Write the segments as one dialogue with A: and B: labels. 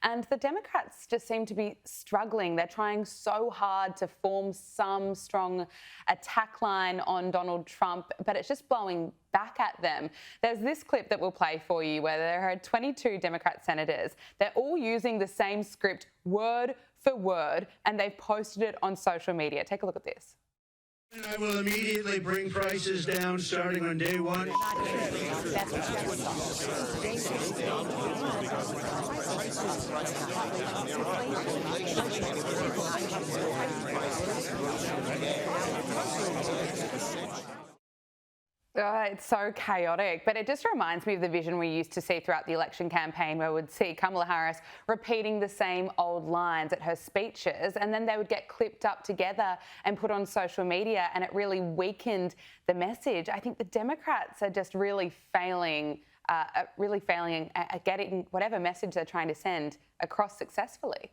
A: And the Democrats just seem to be struggling. They're trying so hard to form some strong attack line on Donald Trump, but it's just blowing back at them. There's this clip that we'll play for you where there are 22 Democrat senators. They're all using the same script word for word, and they've posted it on social media. Take a look at this.
B: I will immediately bring prices down starting on day one.
A: Oh, it's so chaotic, but it just reminds me of the vision we used to see throughout the election campaign where we'd see Kamala Harris repeating the same old lines at her speeches, and then they would get clipped up together and put on social media, and it really weakened the message. I think the Democrats are just really failing at getting whatever message they're trying to send across successfully.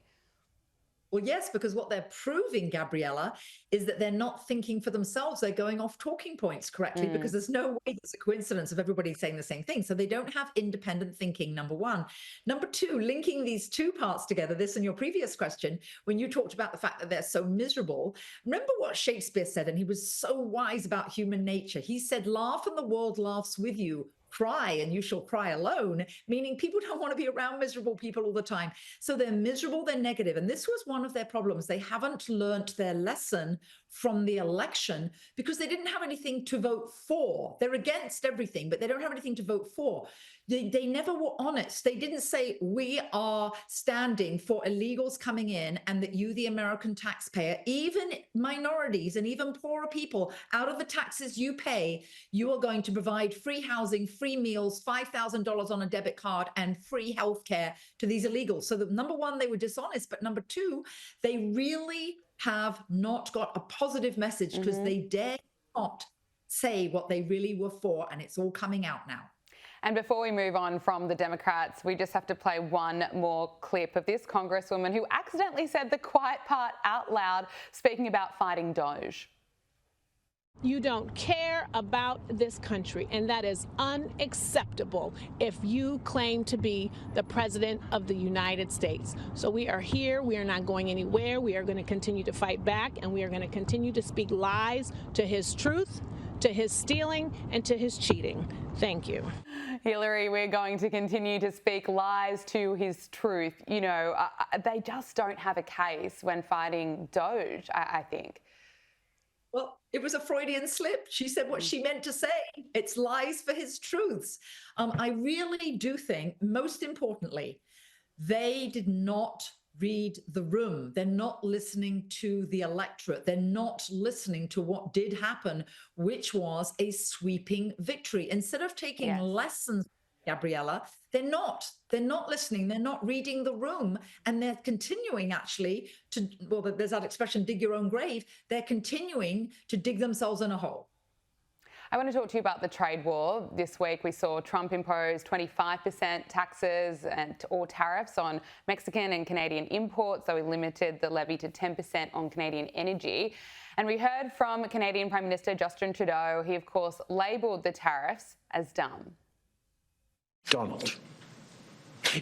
C: Well, yes, because what they're proving, Gabriella, is that they're not thinking for themselves. They're going off talking points correctly because there's no way there's a coincidence of everybody saying the same thing. So they don't have independent thinking, number one. Number two, linking these two parts together, this and your previous question, when you talked about the fact that they're so miserable, remember what Shakespeare said, and he was so wise about human nature. He said, laugh and the world laughs with you. Cry and you shall cry alone, meaning people don't want to be around miserable people all the time. So they're miserable, they're negative. And this was one of their problems. They haven't learnt their lesson from the election because they didn't have anything to vote for. They're against everything, but they don't have anything to vote for. They never were honest. They didn't say, we are standing for illegals coming in and that you, the American taxpayer, even minorities and even poorer people, out of the taxes you pay, you are going to provide free housing, free meals, $5,000 on a debit card, and free healthcare to these illegals. So that number one, they were dishonest, but number two, they really have not got a positive message because they dare not say what they really were for, and it's all coming out now.
A: And before we move on from the Democrats, we just have to play one more clip of this Congresswoman who accidentally said the quiet part out loud, speaking about fighting Doge.
D: You don't care about this country, and that is unacceptable if you claim to be the president of the United States. So we are here. We are not going anywhere. We are going to continue to fight back, and we are going to continue to speak lies to his truth, to his stealing, and to his cheating. Thank you.
A: Hilary, we're going to continue to speak lies to his truth. You know, they just don't have a case when fighting Doge, I think.
C: Well, it was a Freudian slip. She said what she meant to say. It's lies for his truths. I really do think, most importantly, they did not read the room. They're not listening to the electorate. They're not listening to what did happen, which was a sweeping victory. Instead of taking lessons, Gabriella, they're not listening. They're not reading the room. And they're continuing actually to, well, there's that expression, dig your own grave. They're continuing to dig themselves in a hole.
A: I want to talk to you about the trade war. This week we saw Trump impose 25% taxes or tariffs on Mexican and Canadian imports, so he limited the levy to 10% on Canadian energy. And we heard from Canadian Prime Minister Justin Trudeau. He, of course, labelled the tariffs as dumb.
E: Donald,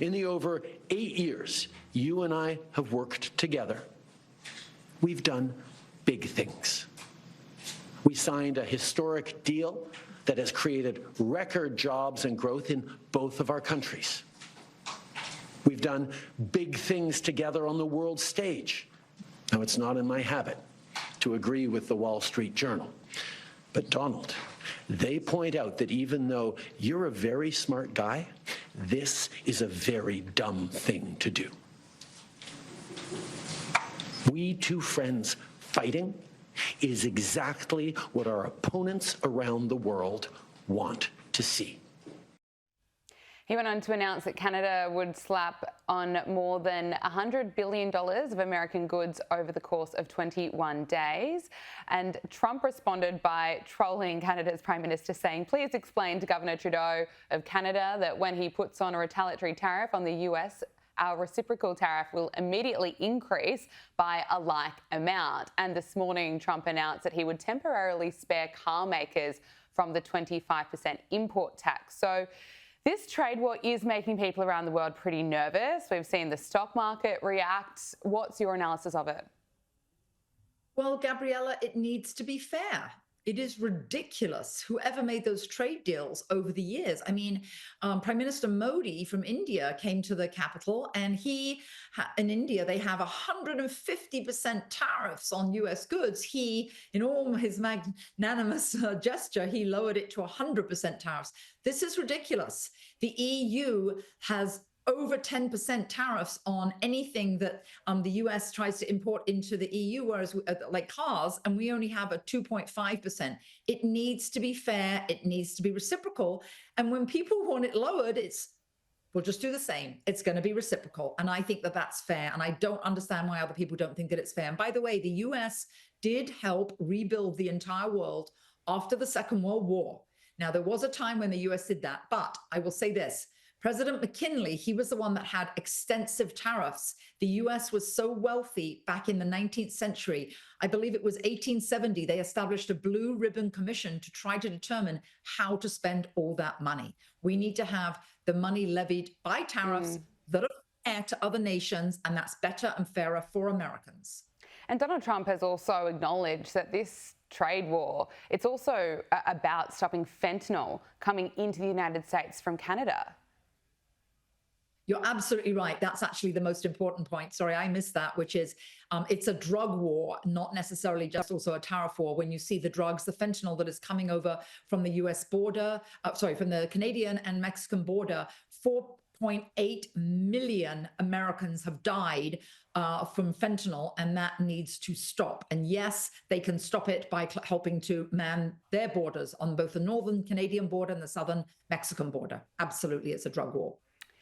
E: in the over 8 years you and I have worked together, we've done big things. We signed a historic deal that has created record jobs and growth in both of our countries. We've done big things together on the world stage. Now, it's not in my habit to agree with the Wall Street Journal, but Donald, they point out that even though you're a very smart guy, this is a very dumb thing to do. We two friends fighting is exactly what our opponents around the world want to see.
A: He went on to announce that Canada would slap on more than $100 billion of American goods over the course of 21 days. And Trump responded by trolling Canada's Prime Minister, saying, please explain to Governor Trudeau of Canada that when he puts on a retaliatory tariff on the US, our reciprocal tariff will immediately increase by a like amount. And this morning, Trump announced that he would temporarily spare car makers from the 25% import tax. So This trade war is making people around the world pretty nervous. We've seen the stock market react. What's your analysis of it?
C: Well, Gabriella, it needs to be fair. It is ridiculous. Whoever made those trade deals over the years. I mean, Prime Minister Modi from India came to the capital, and in India, they have 150% tariffs on US goods. He, in all his magnanimous gesture, he lowered it to 100% tariffs. This is ridiculous. The EU has over 10% tariffs on anything that the US tries to import into the EU, whereas like cars, and we only have a 2.5%. It needs to be fair. It needs to be reciprocal. And when people want it lowered, we'll just do the same. It's going to be reciprocal. And I think that that's fair. And I don't understand why other people don't think that it's fair. And by the way, the US did help rebuild the entire world after the Second World War. Now, there was a time when the US did that, but I will say this. President McKinley, he was the one that had extensive tariffs. The US was so wealthy back in the 19th century. I believe it was 1870, they established a blue ribbon commission to try to determine how to spend all that money. We need to have the money levied by tariffs that are fair to other nations, and that's better and fairer for Americans.
A: And Donald Trump has also acknowledged that this trade war, it's also about stopping fentanyl coming into the United States from Canada.
C: You're absolutely right. That's actually the most important point. Sorry, I missed that, which is it's a drug war, not necessarily just also a tariff war. When you see the drugs, the fentanyl that is coming over from the US border, from the Canadian and Mexican border, 4.8 million Americans have died from fentanyl, and that needs to stop. And yes, they can stop it by helping to man their borders on both the northern Canadian border and the southern Mexican border. Absolutely, it's a drug war.